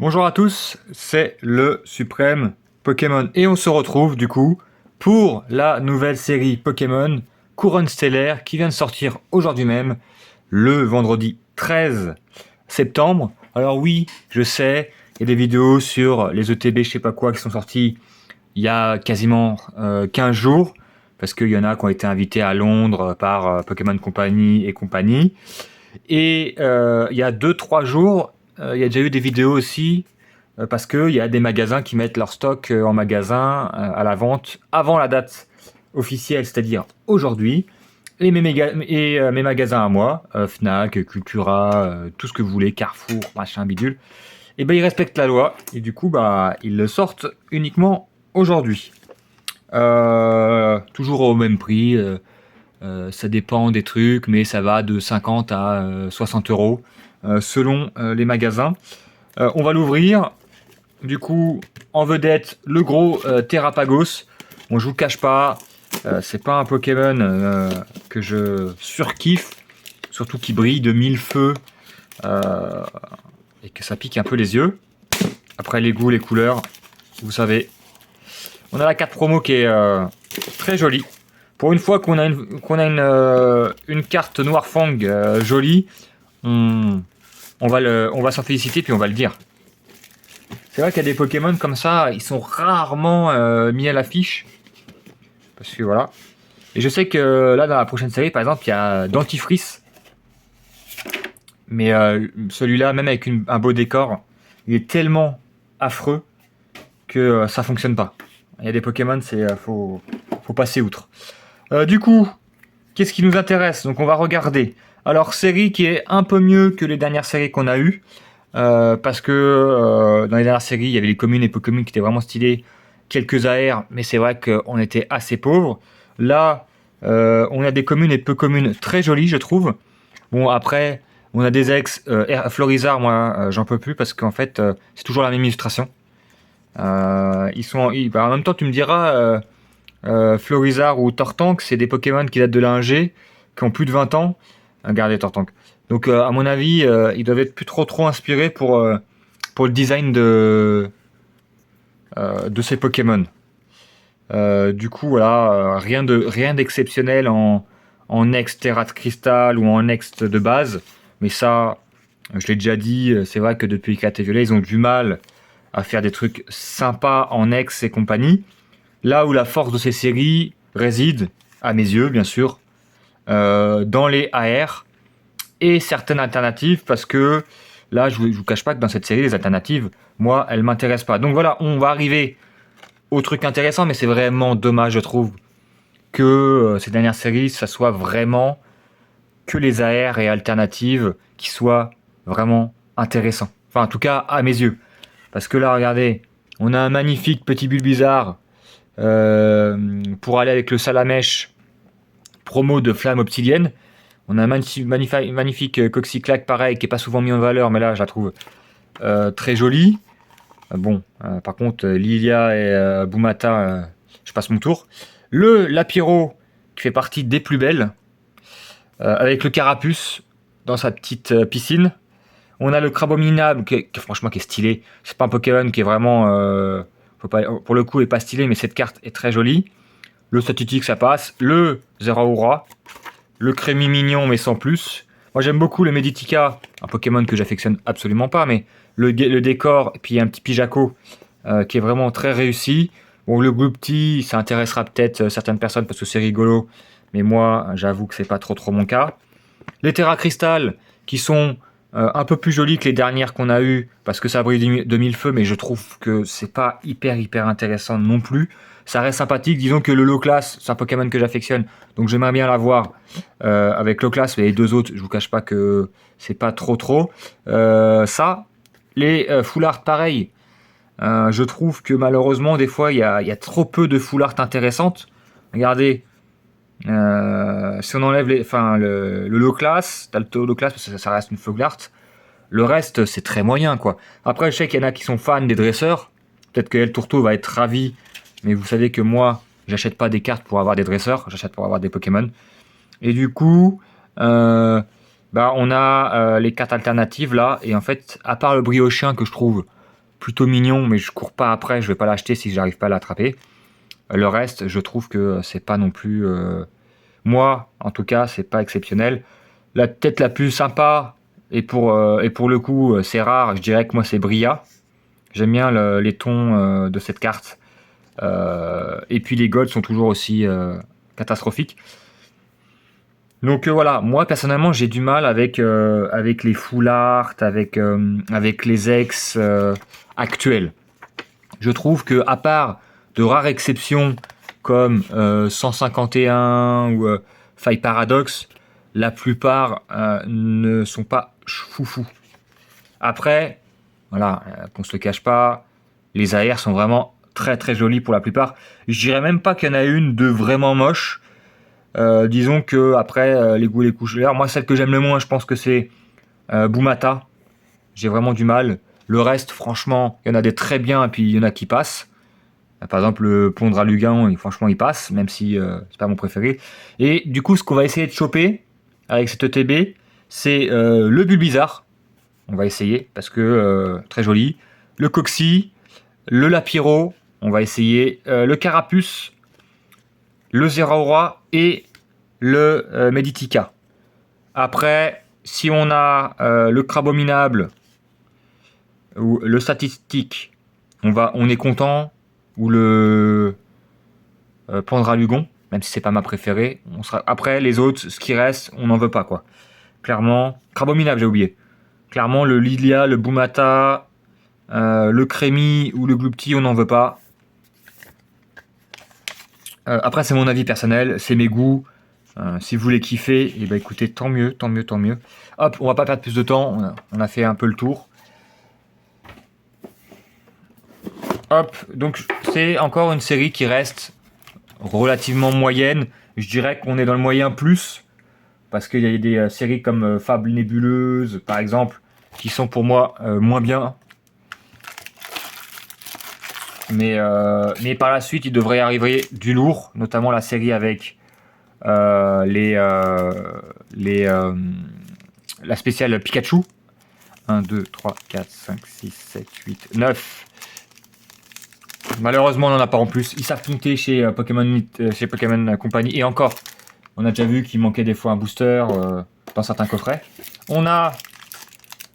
Bonjour à tous, c'est le Suprême Pokémon et on se retrouve du coup pour la nouvelle série Pokémon Couronne Stellaire qui vient de sortir aujourd'hui même, le vendredi 13 septembre. Alors oui, je sais, il y a des vidéos sur les ETB je sais pas quoi qui sont sorties il y a quasiment 15 jours, parce qu'il y en a qui ont été invités à Londres par Pokémon Company et compagnie. Et il y a 2-3 jours, il y a déjà eu des vidéos aussi, parce qu'il y a des magasins qui mettent leur stock en magasin à la vente avant la date officielle, c'est-à-dire aujourd'hui. Et mes magasins à moi, Fnac, Cultura, tout ce que vous voulez, Carrefour, machin, bidule, et ben ils respectent la loi et du coup bah ils le sortent uniquement aujourd'hui. Toujours au même prix. Ça dépend des trucs, mais ça va de 50 à 60 euros selon les magasins. On va l'ouvrir. Du coup, en vedette, le gros Terrapagos. Bon, je vous le cache pas, c'est pas un Pokémon que je surkiffe, surtout qui brille de mille feux euh, et que ça pique un peu les yeux. Après, les goûts, les couleurs, vous savez. On a la carte promo qui est très jolie. Pour une fois qu'on a une carte Noir Fang jolie, on va s'en féliciter puis on va le dire. C'est vrai qu'il y a des Pokémon comme ça, ils sont rarement mis à l'affiche. Parce que voilà. Et je sais que là, dans la prochaine série, par exemple, il y a Dentifrice. Mais celui-là, même avec un beau décor, il est tellement affreux que ça fonctionne pas. Il y a des Pokémon, faut passer outre. Du coup, qu'est-ce qui nous intéresse? Donc on va regarder. Alors série qui est un peu mieux que les dernières séries qu'on a eues. Parce que dans les dernières séries, il y avait les communes et Pokémon qui étaient vraiment stylés. Quelques AR, mais c'est vrai qu'on était assez pauvres. Là, on a des communes et peu communes très jolies, je trouve. Bon, après, on a des ex. Florizard, moi, j'en peux plus parce qu'en fait, c'est toujours la même illustration. Bah, en même temps, tu me diras, Florizard ou Tortank, c'est des Pokémon qui datent de la 1G, qui ont plus de 20 ans. Regardez Tortank. Donc, à mon avis, ils doivent être plus trop inspirés pour le design de ces Pokémon. Du coup, voilà, rien d'exceptionnel en ex Terra de Cristal ou en ex de base. Mais ça, je l'ai déjà dit, c'est vrai que depuis Éclat et Violet, ils ont du mal à faire des trucs sympas en ex et compagnie. Là où la force de ces séries réside, à mes yeux, bien sûr, dans les AR et certaines alternatives, parce que là, je vous cache pas que dans cette série, les alternatives, moi, elles m'intéressent pas. Donc voilà, on va arriver au truc intéressant, mais c'est vraiment dommage, je trouve, que ces dernières séries, ça soit vraiment que les AR et alternatives qui soient vraiment intéressants. Enfin, en tout cas, à mes yeux. Parce que là, regardez, on a un magnifique petit Bulbizarre pour aller avec le Salamèche promo de Flamme Obsidienne. On a un magnifique Coxyclac, pareil, qui est pas souvent mis en valeur, mais là, je la trouve très jolie. Bon, par contre, Lilia et Boumata, je passe mon tour. Le Lapiro, qui fait partie des plus belles, avec le Carapuce dans sa petite piscine. On a le Crabominable, franchement, qui est stylé. C'est pas un Pokémon qui est vraiment, pour le coup, est pas stylé, mais cette carte est très jolie. Le Statitique, ça passe. Le Zeraora. Le Crémi mignon, mais sans plus. Moi, j'aime beaucoup le Meditica, un Pokémon que j'affectionne absolument pas, mais le décor, et puis un petit Pijaco qui est vraiment très réussi. Bon, le Gloopty, ça intéressera peut-être certaines personnes parce que c'est rigolo, mais moi, j'avoue que c'est pas trop mon cas. Les Terra Crystal, qui sont un peu plus jolis que les dernières qu'on a eues, parce que ça brille de mille feux, mais je trouve que c'est pas hyper intéressant non plus. Ça reste sympathique. Disons que le Loclass, c'est un Pokémon que j'affectionne, donc j'aimerais bien l'avoir avec Loclass, mais les deux autres, je vous cache pas que c'est pas trop. Ça, les full art, pareil. Je trouve que malheureusement, des fois, il y a trop peu de full art intéressantes. Regardez, si on enlève le low class, t'as le low class parce que ça reste une full art. Le reste, c'est très moyen, quoi. Après, je sais qu'il y en a qui sont fans des dresseurs. Peut-être que El Tourteau va être ravi, mais vous savez que moi, j'achète pas des cartes pour avoir des dresseurs, j'achète pour avoir des Pokémon. Et du coup, on a les cartes alternatives là, et en fait, à part le Briochien que je trouve plutôt mignon, mais je cours pas après, je vais pas l'acheter si j'arrive pas à l'attraper. Le reste, je trouve que c'est pas non plus... moi, en tout cas, c'est pas exceptionnel. La tête la plus sympa, et pour le coup, c'est rare, je dirais que moi, c'est Bria. J'aime bien les tons de cette carte. Et puis les golds sont toujours aussi catastrophiques. Donc voilà, moi personnellement j'ai du mal avec les full art, avec les ex actuels. Je trouve que à part de rares exceptions comme 151 ou Faille Paradox, la plupart ne sont pas foufou. Après, voilà, qu'on se le cache pas, les AR sont vraiment très très jolis pour la plupart. Je dirais même pas qu'il y en a une de vraiment moche. Disons que après les goûts et les couleurs, moi celle que j'aime le moins, je pense que c'est Bumata. J'ai vraiment du mal. Le reste, franchement, il y en a des très bien et puis il y en a qui passent. Par exemple, le Pondra Lugan, franchement, il passe, même si c'est pas mon préféré. Et du coup, ce qu'on va essayer de choper avec cette ETB, c'est le Bulbizarre. On va essayer parce que très joli. Le Coxy, le Lapiro, on va essayer. Le Carapuce, le Zeraora et le Meditica. Après, si on a le Crabominable ou le Statistique, on est content. Ou le Pendralugon, même si c'est pas ma préférée. Après, les autres, ce qui reste, on n'en veut pas, quoi. Clairement, Crabominable, j'ai oublié. Clairement, le Lilia, le Bumata, le Crémi ou le Gloopty, on n'en veut pas. Après, c'est mon avis personnel, c'est mes goûts. Si vous les kiffez, et ben écoutez, tant mieux, tant mieux, tant mieux. Hop, on va pas perdre plus de temps, on a fait un peu le tour. Hop, donc c'est encore une série qui reste relativement moyenne. Je dirais qu'on est dans le moyen plus, parce qu'il y a des séries comme Fable Nébuleuse, par exemple, qui sont pour moi moins bien. Mais par la suite, il devrait arriver du lourd, notamment la série avec la spéciale Pikachu. 1, 2, 3, 4, 5, 6, 7, 8, 9. Malheureusement, on n'en a pas en plus. Ils savent compter chez Pokémon Company. Et encore, on a déjà vu qu'il manquait des fois un booster dans certains coffrets. On a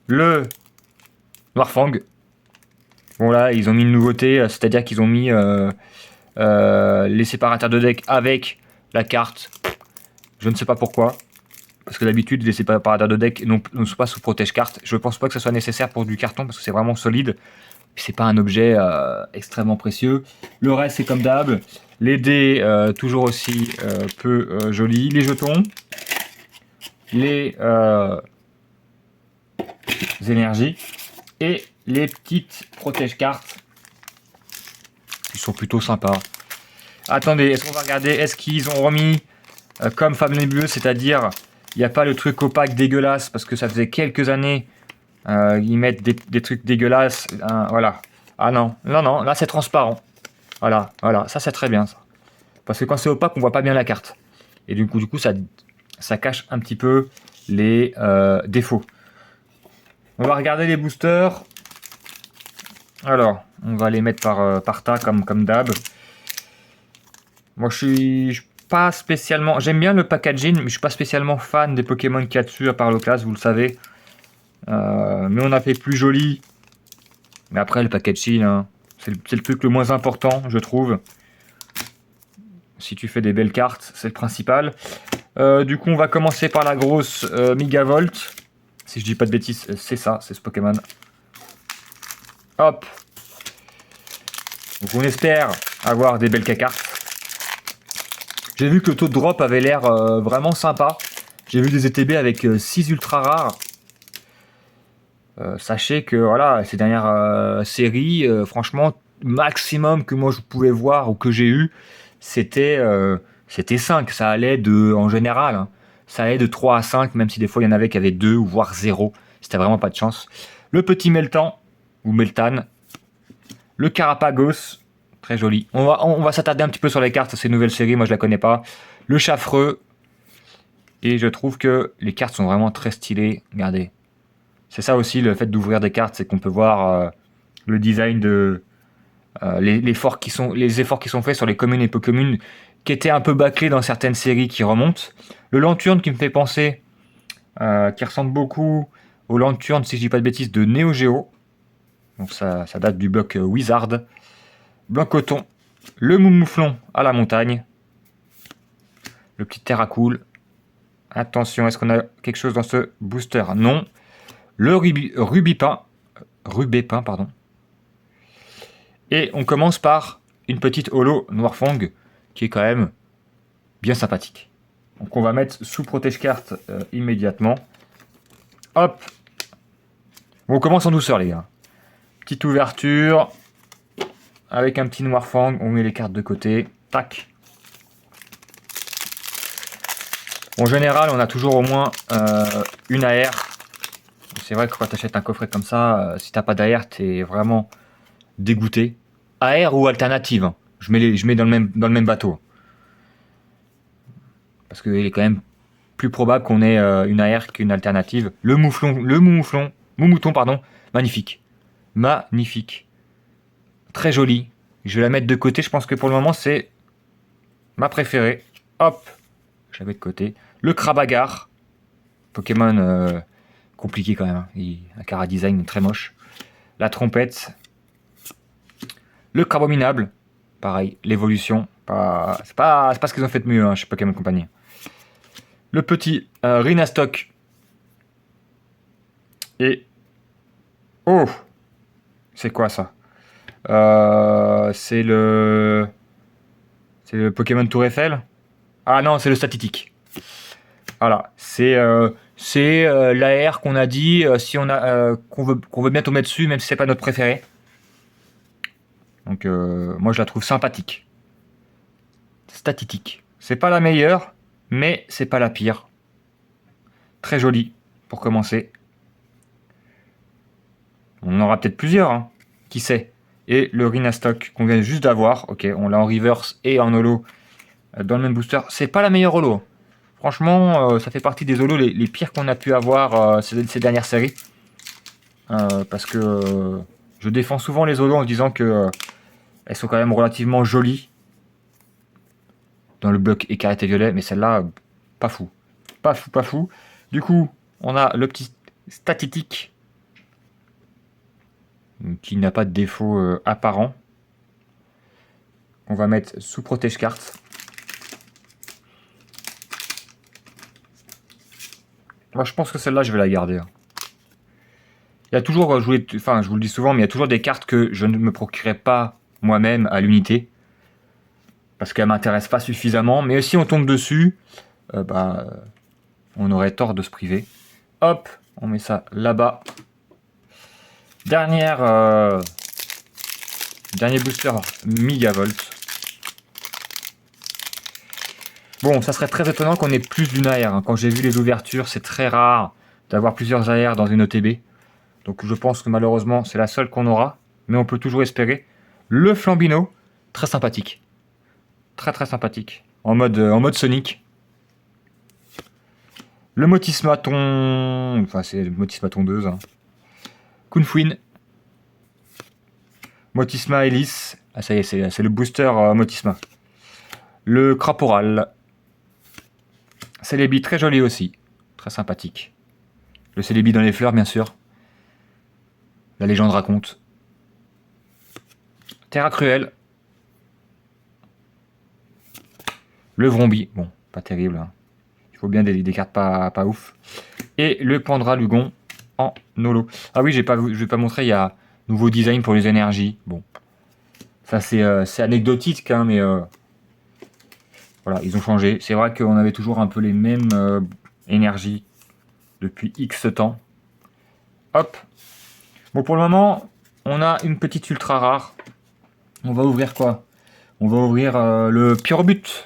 le Noirfang. Bon là, ils ont mis une nouveauté, c'est-à-dire qu'ils ont mis les séparateurs de deck avec la carte. Je ne sais pas pourquoi. Parce que d'habitude, les séparateurs de deck ne sont pas sous protège-carte. Je ne pense pas que ce soit nécessaire pour du carton parce que c'est vraiment solide. C'est pas un objet extrêmement précieux. Le reste, c'est comme d'hab. Les dés, toujours aussi peu jolis. Les jetons. Les énergies. Et les petites protège-cartes. Ils sont plutôt sympas. Attendez, est-ce qu'on va regarder? Est-ce qu'ils ont remis comme Fable Nébuleuse, c'est-à-dire il n'y a pas le truc opaque dégueulasse parce que ça faisait quelques années ils mettent des trucs dégueulasses. Voilà. Ah non, non, non, là c'est transparent. Voilà, voilà, ça c'est très bien ça. Parce que quand c'est opaque, on voit pas bien la carte. Et du coup ça cache un petit peu les défauts. On va regarder les boosters. Alors, on va les mettre par tas comme d'hab. Moi je suis pas spécialement... J'aime bien le packaging, mais je suis pas spécialement fan des Pokémon qu'il y a dessus, à part le classe, vous le savez. Mais on a fait plus joli. Mais après, le packaging, hein, c'est le truc le moins important, je trouve. Si tu fais des belles cartes, c'est le principal. Du coup, on va commencer par la grosse Megavolt. Si je dis pas de bêtises, c'est ça, c'est ce Pokémon. Hop. Donc on espère avoir des belles cartes. J'ai vu que le taux de drop avait l'air vraiment sympa. J'ai vu des ETB avec 6 ultra rares. Sachez que voilà, ces dernières séries, franchement, maximum que moi je pouvais voir ou que j'ai eu, c'était 5. Ça allait en général, hein, ça allait de 3 à 5, même si des fois il y en avait qui avaient 2 ou voire 0. C'était vraiment pas de chance. Le petit Meltan, ou Meltan. Le Carapagos, très joli. On va s'attarder un petit peu sur les cartes, ces nouvelles séries, moi je la connais pas. Le Chaffreux. Et je trouve que les cartes sont vraiment très stylées. Regardez. C'est ça aussi le fait d'ouvrir des cartes, c'est qu'on peut voir le design de les efforts qui sont faits sur les communes et peu communes qui étaient un peu bâclés dans certaines séries qui remontent. Le Lanturn qui me fait penser, qui ressemble beaucoup au Lanturn, si je dis pas de bêtises, de Neo Geo. Donc ça date du bloc Wizard. Blanc coton. Le Moumouflon à la montagne. Le petit Terracool. Attention, est-ce qu'on a quelque chose dans ce booster? Non. Le Rubépin, pardon. Et on commence par une petite holo Noirfang qui est quand même bien sympathique. Donc on va mettre sous protège-carte immédiatement. Hop. On commence en douceur les gars. Petite ouverture. Avec un petit Noirfang, on met les cartes de côté. Tac. En général, on a toujours au moins une AR. C'est vrai que quand tu achètes un coffret comme ça, si t'as pas d'AR, t'es vraiment dégoûté. AR ou alternative, hein. Je mets dans le même bateau. Parce qu'il est quand même plus probable qu'on ait une AR qu'une alternative. Le Moumouton, pardon, magnifique. Magnifique. Très joli. Je vais la mettre de côté, je pense que pour le moment c'est ma préférée. Hop, je la mets de côté. Le Krabagar. Pokémon compliqué quand même, hein. Un cara design très moche. La trompette. Le Crabominable. Pareil, l'évolution. C'est pas ce qu'ils ont fait de mieux, hein, chez Pokémon Company. Le petit Rhinastock. Et... Oh! C'est quoi ça? C'est le Pokémon Tour Eiffel. Ah non, c'est le Statitique. Voilà, c'est l'AR qu'on a dit, si on a qu'on veut bientôt mettre dessus, même si c'est pas notre préféré. Donc moi je la trouve sympathique. Statitique. C'est pas la meilleure, mais c'est pas la pire. Très jolie pour commencer. On en aura peut-être plusieurs, hein. Qui sait? Et le Rhinastock qu'on vient juste d'avoir. Ok, on l'a en reverse et en holo dans le même booster. C'est pas la meilleure holo. Franchement, ça fait partie des holos les pires qu'on a pu avoir ces dernières séries. Parce que je défends souvent les holos en disant que elles sont quand même relativement jolies. Dans le bloc écarlate et violet, mais celle-là, pas fou. Pas fou, pas fou. Du coup, on a le petit Statitique qui n'a pas de défaut apparent. On va mettre sous protège-carte. Moi, je pense que celle-là, je vais la garder. Il y a toujours, je vous le dis souvent, mais il y a toujours des cartes que je ne me procurerai pas moi-même à l'unité. Parce qu'elles ne m'intéressent pas suffisamment. Mais si on tombe dessus, on aurait tort de se priver. Hop, on met ça là-bas. Dernier booster Megavolt. Bon, ça serait très étonnant qu'on ait plus d'une AR, hein. Quand j'ai vu les ouvertures, c'est très rare d'avoir plusieurs AR dans une OTB. Donc je pense que malheureusement, c'est la seule qu'on aura. Mais on peut toujours espérer. Le Flambino, très sympathique. Très très sympathique. En mode Sonic. Le Motisma Enfin, c'est le Motisma tondeuse, hein. Kunfuin. Motisma Hélice. Ah, ça y est, c'est le booster Motisma. Le Craporal. Celebi, très joli aussi. Très sympathique. Le Celebi dans les fleurs, bien sûr. La légende raconte. Terra Cruel. Le Vrombi. Bon, pas terrible, hein. Il faut bien des cartes pas ouf. Et le Pandralugon en holo. Ah oui, je vais pas montrer, il y a nouveau design pour les énergies. Bon. Ça, c'est anecdotique, hein, mais voilà, ils ont changé. C'est vrai qu'on avait toujours un peu les mêmes énergies depuis X temps. Hop. Bon, pour le moment, on a une petite ultra rare. On va ouvrir quoi? On va ouvrir le Pyrobut.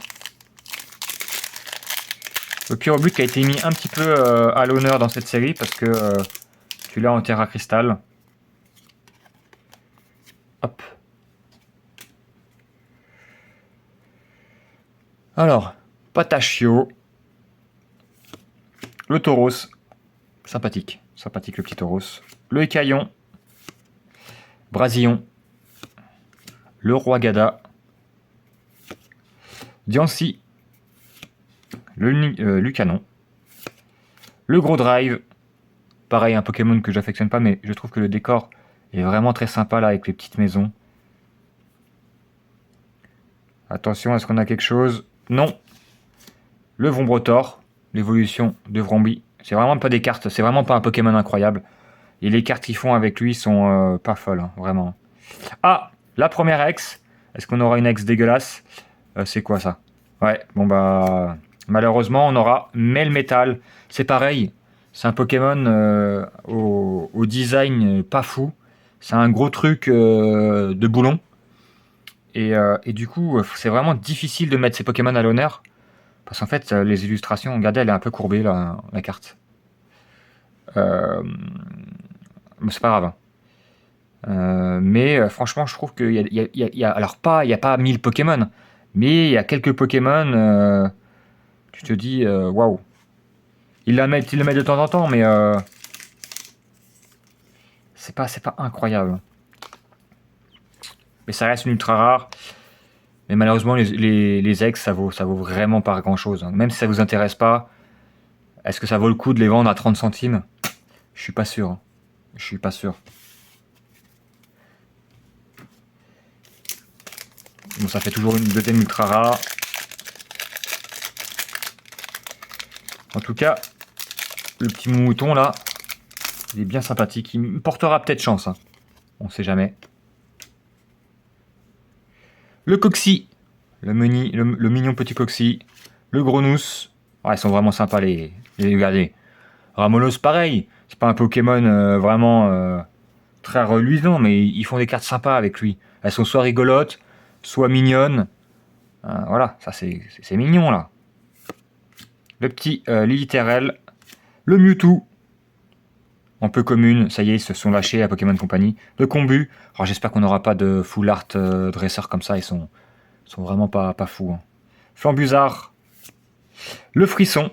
Le Pyrobut qui a été mis un petit peu à l'honneur dans cette série parce que tu l'as en Terra Cristal. Hop. Alors, Patachio. Le Tauros. Sympathique. Sympathique le petit Tauros. Le Écaillon. Brasillon, le Roi Gada, Diancie, le Lucanon, le Gros Drive. Pareil, un Pokémon que j'affectionne pas, mais je trouve que le décor est vraiment très sympa là avec les petites maisons. Attention, est-ce qu'on a quelque chose? Non. Le Vombrotor, l'évolution de Vromby. C'est vraiment pas des cartes, c'est vraiment pas un Pokémon incroyable. Et les cartes qu'ils font avec lui sont pas folles, hein, vraiment. Ah, la première ex. Est-ce qu'on aura une ex dégueulasse? C'est quoi ça? Ouais, bon bah... Malheureusement, on aura Melmetal. C'est pareil. C'est un Pokémon au design pas fou. C'est un gros truc de boulon. Et du coup, c'est vraiment difficile de mettre ces Pokémon à l'honneur. Parce qu'en fait, les illustrations, regardez, elle est un peu courbée, la carte. Mais c'est pas grave. Mais franchement, je trouve qu'il y a, alors pas, il n'y a pas 1000 Pokémon. Mais il y a quelques Pokémon, tu te dis, waouh. Ils le mettent de temps en temps, mais c'est pas incroyable. Mais ça reste une ultra rare. Mais malheureusement, les ex, ça vaut vraiment pas grand chose. Hein. Même si ça vous intéresse pas, est-ce que ça vaut le coup de les vendre à 30 centimes? Je suis pas sûr. Hein. Je suis pas sûr. Bon, ça fait toujours une deuxième ultra rare. En tout cas, le petit mouton là, il est bien sympathique. Il me portera peut-être chance. Hein. On sait jamais. Le Coxy, le mignon petit Coxy, le Gronous. Ouais, ils sont vraiment sympas les regardez. Ramolos, pareil. C'est pas un Pokémon vraiment très reluisant, mais ils font des cartes sympas avec lui. Elles sont soit rigolotes, soit mignonnes. Voilà, ça c'est mignon là. Le petit Liliterel, le Mewtwo. En peu commune, ça y est, ils se sont lâchés à Pokémon Company. Le Combu. Alors j'espère qu'on n'aura pas de full art dresseur comme ça, ils sont vraiment pas fous. Hein. Flambuzard. Le Frisson.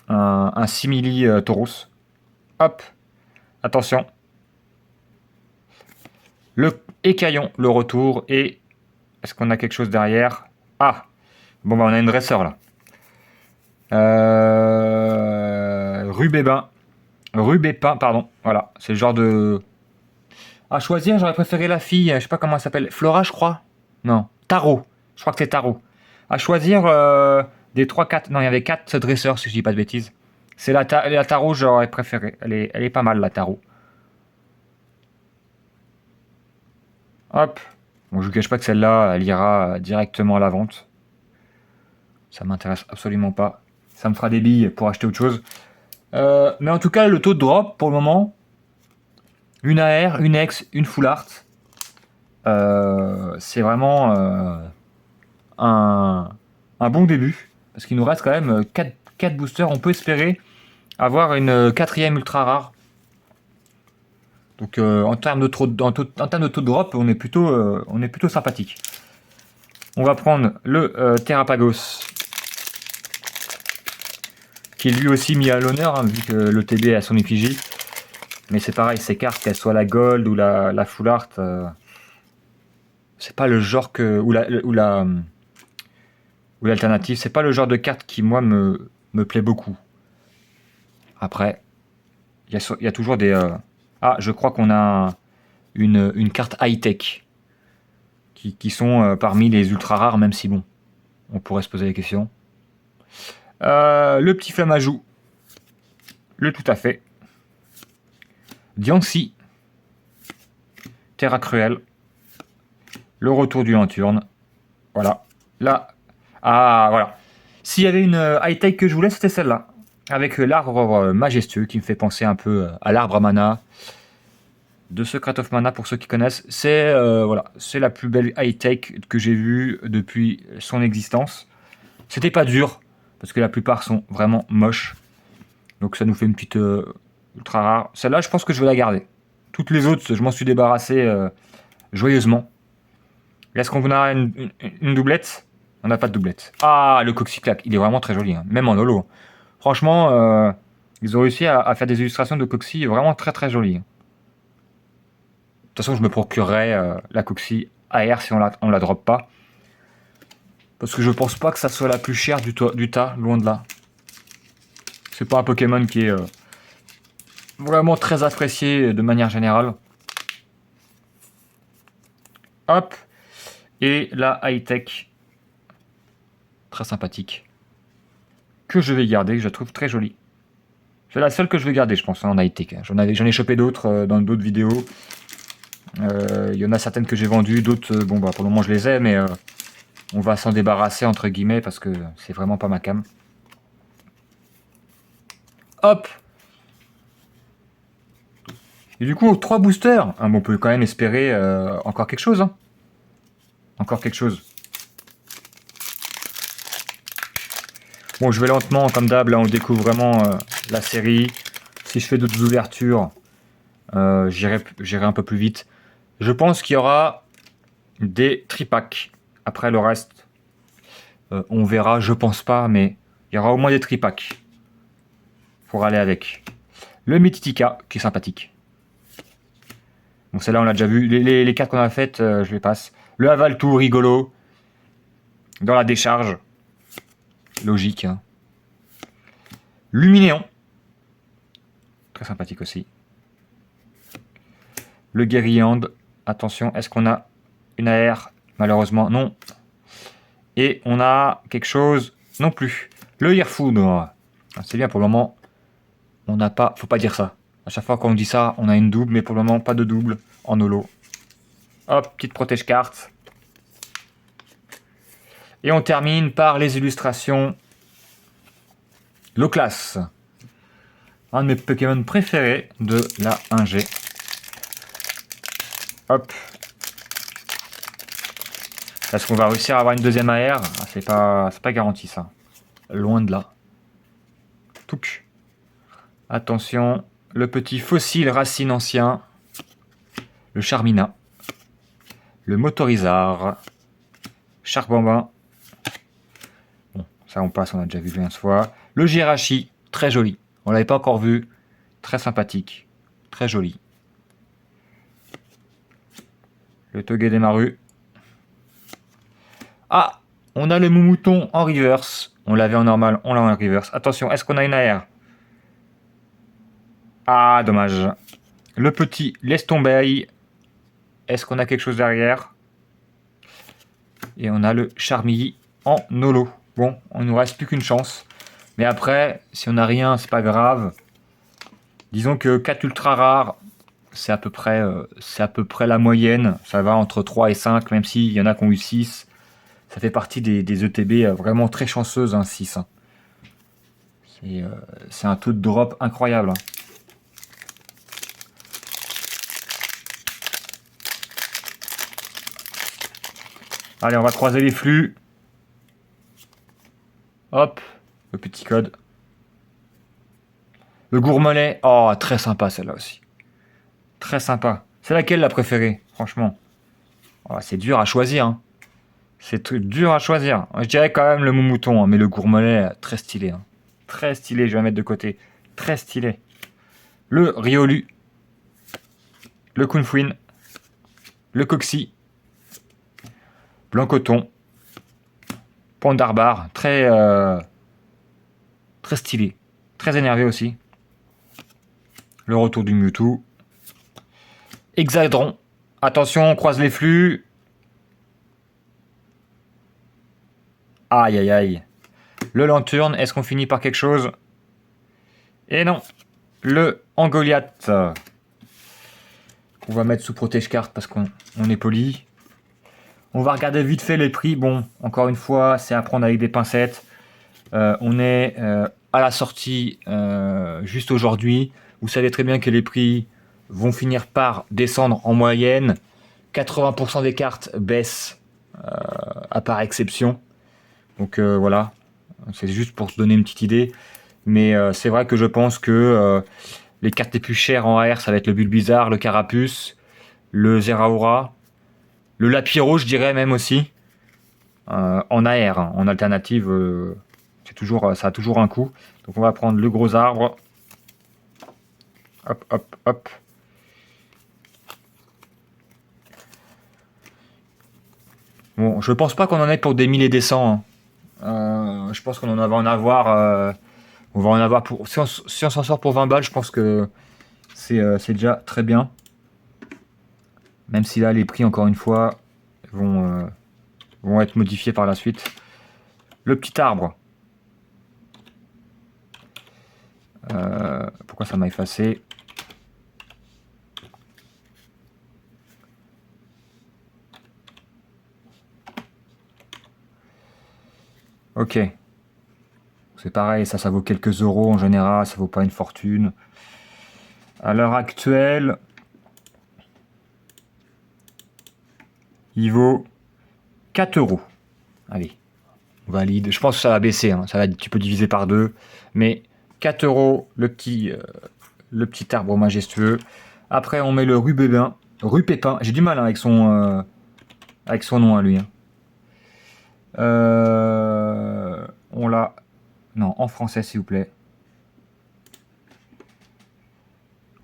Un simili Taurus. Hop. Attention. Le Écaillon, le retour. Et est-ce qu'on a quelque chose derrière? Ah. Bon bah on a une dresseur là. Rubépin, pardon. Voilà. C'est le genre de... À choisir, j'aurais préféré la fille. Je sais pas comment elle s'appelle. Flora, je crois. Non. Taro. Je crois que c'est Taro. À choisir des 3-4. Non, il y avait 4 dresseurs, si je dis pas de bêtises. C'est la Taro, j'aurais préféré. Elle est pas mal, la Taro. Hop. Bon, je vous cache pas que celle-là, elle ira directement à la vente. Ça m'intéresse absolument pas. Ça me fera des billes pour acheter autre chose. Mais en tout cas, le taux de drop, pour le moment, une AR, une X, une Full Art. C'est vraiment un bon début. Parce qu'il nous reste quand même 4 boosters. On peut espérer avoir une 4ème ultra rare. Donc en termes de taux de drop, on est plutôt sympathique. On va prendre le Terrapagos, qui est lui aussi mis à l'honneur, hein, vu que le TB a son effigie. Mais c'est pareil, ces cartes, qu'elles soient la Gold ou la Full Art, c'est pas le genre que... Ou l'alternative, c'est pas le genre de carte qui, moi, me plaît beaucoup. Après, il y a toujours des... Ah, je crois qu'on a une carte high-tech qui sont parmi les ultra rares, même si bon, on pourrait se poser la question. Le petit Flamajou, le tout à fait. Diancie, Terra Cruel, le retour du Lanturne. Voilà. Là, ah voilà. S'il y avait une high-tech que je voulais, c'était celle-là. Avec l'arbre majestueux qui me fait penser un peu à l'arbre à mana de Secret of Mana pour ceux qui connaissent. C'est voilà, c'est la plus belle high-tech que j'ai vue depuis son existence. C'était pas dur parce que la plupart sont vraiment moches. Donc ça nous fait une petite ultra rare. Celle-là, je pense que je vais la garder. Toutes les autres, je m'en suis débarrassé joyeusement. Est-ce qu'on a une doublette? On n'a pas de doublette. Ah, le Coxyclac, il est vraiment très joli, hein. Même en holo. Franchement, ils ont réussi à faire des illustrations de Coxy vraiment très très jolies. façon, je me procurerai la Coxy AR si on la drop pas. Parce que je pense pas que ça soit la plus chère du tas, loin de là. C'est pas un Pokémon qui est vraiment très apprécié de manière générale. Hop. Et la high-tech. Très sympathique. Que je vais garder, que je trouve très jolie. C'est la seule que je vais garder, je pense, en high-tech. J'en ai chopé d'autres dans d'autres vidéos. Il y en a certaines que j'ai vendues, d'autres, bon bah pour le moment je les ai, mais on va s'en débarrasser entre guillemets parce que c'est vraiment pas ma cam. Hop. Et du coup, 3 boosters. Ah, bon, on peut quand même espérer encore quelque chose. Hein. Encore quelque chose. Bon, je vais lentement, comme d'hab, là on découvre vraiment la série. Si je fais d'autres ouvertures, j'irai un peu plus vite. Je pense qu'il y aura des tripacks. Après le reste, on verra, je pense pas, mais il y aura au moins des tripacks pour aller avec. Le Mititika, qui est sympathique. Bon, celle-là, on l'a déjà vu. Les cartes qu'on a faites, je les passe. Le Avaltou, rigolo. Dans la décharge. Logique. Hein. Luminéon. Très sympathique aussi. Le Guérillande. Attention, est-ce qu'on a une AR? Malheureusement, non. Et on a quelque chose non plus. Le Earfood. C'est bien pour le moment. On n'a pas... Faut pas dire ça. À chaque fois qu'on dit ça, on a une double, mais pour le moment, pas de double en holo. Hop, petite protège-carte. Et on termine par les illustrations. Loclas. Un de mes Pokémon préférés de la 1G. Hop. Est-ce qu'on va réussir à avoir une deuxième AR? C'est pas garanti ça. Loin de là. Touc. Attention. Le petit fossile racine ancien. Le Charmina. Le Motorizard. Charbambin. Bon, ça on passe, on a déjà vu 15 fois. Le Jirachi, très joli. On l'avait pas encore vu. Très sympathique. Très joli. Le Togedemaru. Ah, on a le Moumouton en reverse. On l'avait en normal, on l'a en reverse. Attention, est-ce qu'on a une AR? Ah, dommage. Le petit laisse tomber. Est-ce qu'on a quelque chose derrière? Et on a le Charmilly en holo. Bon, on nous reste plus qu'une chance. Mais après, si on n'a rien, c'est pas grave. Disons que 4 ultra rares, c'est à peu près la moyenne. Ça va entre 3 et 5, même s'il y en a qui ont eu 6. Ça fait partie des ETB vraiment très chanceuses, hein, 6. Hein. C'est un taux de drop incroyable. Hein. Allez, on va croiser les flux. Hop, le petit code. Le Gourmelet. Oh, très sympa celle-là aussi. Très sympa. C'est laquelle la préférée, franchement? Oh, c'est dur à choisir. Hein. C'est dur à choisir. Je dirais quand même le Moumouton, hein, mais le Gourmelet, très stylé. Hein. Très stylé, je vais mettre de côté. Très stylé. Le Riolu. Le Kunfuin. Le Coxy. Blancoton. Pandarbar. Très stylé. Très énervé aussi. Le retour du Mewtwo. Hexadron. Attention, on croise les flux. Aïe, aïe, aïe. Le Lanturne, est-ce qu'on finit par quelque chose? Et non. Le Angoliath. On va mettre sous protège-carte parce qu'on est poli. On va regarder vite fait les prix. Bon, encore une fois, c'est à prendre avec des pincettes. On est à la sortie juste aujourd'hui. Vous savez très bien que les prix vont finir par descendre en moyenne. 80% des cartes baissent à part exception. Donc voilà, c'est juste pour se donner une petite idée. Mais c'est vrai que je pense que les cartes les plus chères en AR, ça va être le Bulbizarre, le Carapuce, le Zeraora, le Lapiro, je dirais même aussi. En AR, hein, en alternative, ça a toujours un coût. Donc on va prendre le gros arbre. Hop, hop, hop. Bon, je pense pas qu'on en ait pour des 1000 et des 100, hein. Je pense qu'on va en avoir. On va en avoir pour. Si on s'en sort pour 20 balles, je pense que c'est déjà très bien. Même si là, les prix, encore une fois, vont être modifiés par la suite. Le petit arbre. Pourquoi ça m'a effacé? Ok. C'est pareil, ça vaut quelques euros en général, ça vaut pas une fortune. À l'heure actuelle, il vaut 4 euros. Allez, on valide. Je pense que ça va baisser, hein. Tu peux diviser par deux. Mais 4 euros le petit arbre majestueux. Après, on met le rue Pépin. J'ai du mal, hein, avec son nom à lui, hein. On l'a. Non, en français, s'il vous plaît.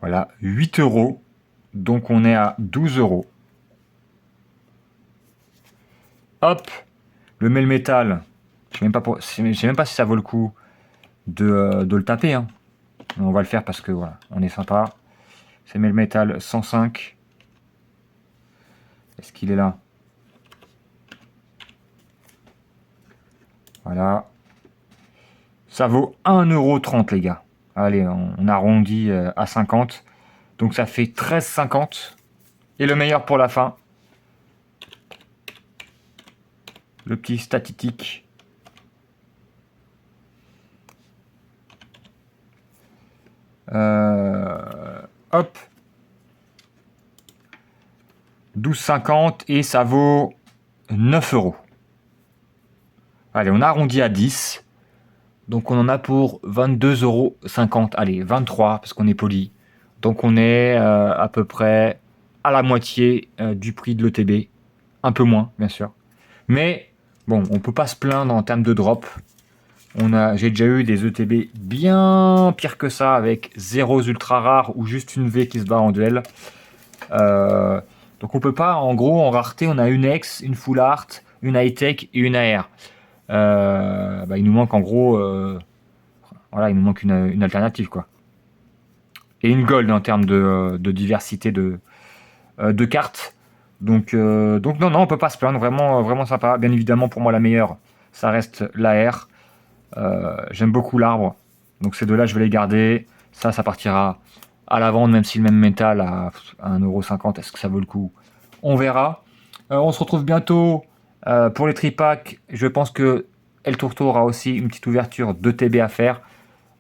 Voilà, 8 euros. Donc, on est à 12 euros. Hop, le métal. Je sais même pas si ça vaut le coup de le taper, hein. Mais on va le faire parce que voilà, on est sympa. C'est métal 105. Est-ce qu'il est là? Voilà. Ça vaut 1,30 € les gars. Allez, on arrondit à 50. Donc ça fait 13,50. Et le meilleur pour la fin. Le petit statistique. Hop. 12,50 et ça vaut 9 euros. Allez, on arrondit à 10. Donc on en a pour 22,50 €. Allez, 23 parce qu'on est poli. Donc on est à peu près à la moitié du prix de l'ETB. Un peu moins, bien sûr. Mais bon, on peut pas se plaindre en termes de drop. J'ai déjà eu des ETB bien pire que ça, avec 0 ultra rare ou juste une V qui se bat en duel. Donc on peut pas, en gros, en rareté, on a une X, une Full Art, une High-Tech et une AR. Il nous manque en gros, voilà, il nous manque une alternative, quoi. Et une gold en termes de diversité de cartes. Donc non, on peut pas se plaindre, vraiment, vraiment sympa. Bien évidemment, pour moi, la meilleure, ça reste l'AR. J'aime beaucoup l'arbre. Donc ces deux-là, je vais les garder. Ça partira à la vente, même si le même métal à 1,50 €, est-ce que ça vaut le coup? On verra. On se retrouve bientôt pour les tripacks. Je pense que El Turto aura aussi une petite ouverture de TB à faire,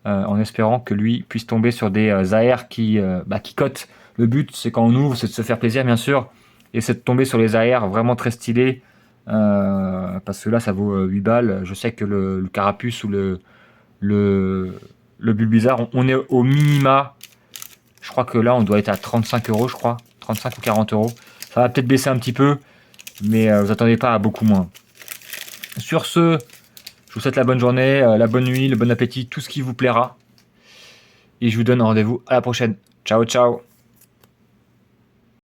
en espérant que lui puisse tomber sur des AR qui cotent. Le but, c'est quand on ouvre, c'est de se faire plaisir, bien sûr, et c'est de tomber sur les AR vraiment très stylés. Parce que là, ça vaut 8 balles. Je sais que le carapuce ou le Bulbizarre, on est au minima. Je crois que là, on doit être à 35 €, je crois. 35 ou 40 €. Ça va peut-être baisser un petit peu, mais vous attendez pas à beaucoup moins. Sur ce, je vous souhaite la bonne journée, la bonne nuit, le bon appétit, tout ce qui vous plaira. Et je vous donne rendez-vous à la prochaine. Ciao, ciao!